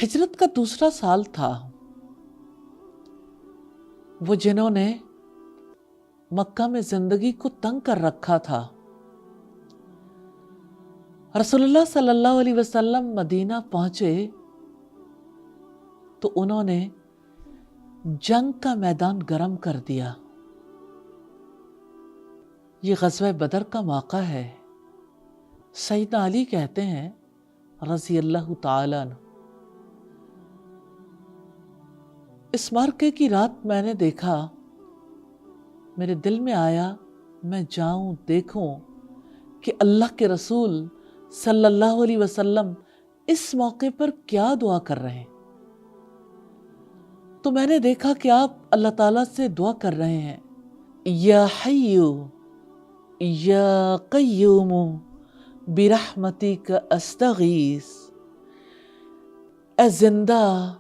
ہجرت کا دوسرا سال تھا۔ وہ جنہوں نے مکہ میں زندگی کو تنگ کر رکھا تھا، رسول اللہ صلی اللہ علیہ وسلم مدینہ پہنچے تو انہوں نے جنگ کا میدان گرم کر دیا۔ یہ غزوہ بدر کا موقع ہے۔ سیدنا علی کہتے ہیں رضی اللہ تعالیٰ عنہ، اس معرکے کی رات میں نے دیکھا، میرے دل میں آیا میں جاؤں دیکھوں کہ اللہ کے رسول صلی اللہ علیہ وسلم اس موقع پر کیا دعا کر رہے ہیں۔ تو میں نے دیکھا کہ آپ اللہ تعالیٰ سے دعا کر رہے ہیں، یا حیو یا قیوم برحمتک استغیث، اے زندہ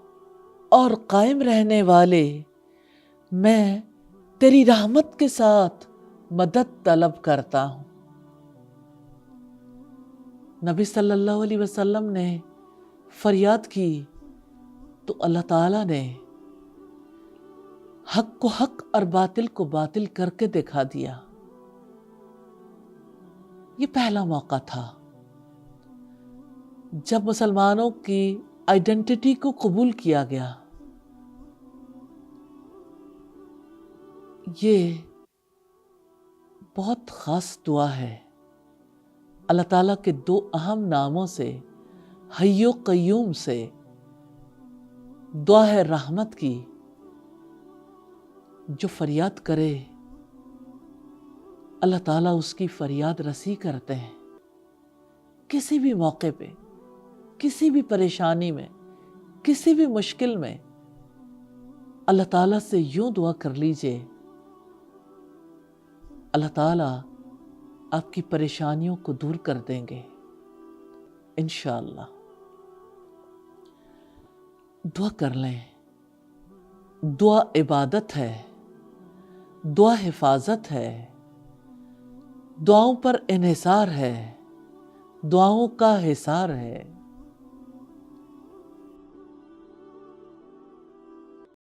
اور قائم رہنے والے، میں تیری رحمت کے ساتھ مدد طلب کرتا ہوں۔ نبی صلی اللہ علیہ وسلم نے فریاد کی تو اللہ تعالیٰ نے حق کو حق اور باطل کو باطل کر کے دکھا دیا۔ یہ پہلا موقع تھا جب مسلمانوں کی آئیڈینٹی کو قبول کیا گیا۔ یہ بہت خاص دعا ہے۔ اللہ تعالیٰ کے دو اہم ناموں سے، حی و قیوم سے، دعا ہے رحمت کی۔ جو فریاد کرے اللہ تعالیٰ اس کی فریاد رسی کرتے ہیں۔ کسی بھی موقع پہ، کسی بھی پریشانی میں، کسی بھی مشکل میں اللہ تعالیٰ سے یوں دعا کر لیجئے، اللہ تعالیٰ آپ کی پریشانیوں کو دور کر دیں گے انشاءاللہ۔ دعا کر لیں۔ دعا عبادت ہے، دعا حفاظت ہے، دعاؤں پر انحصار ہے، دعاؤں کا حصار ہے۔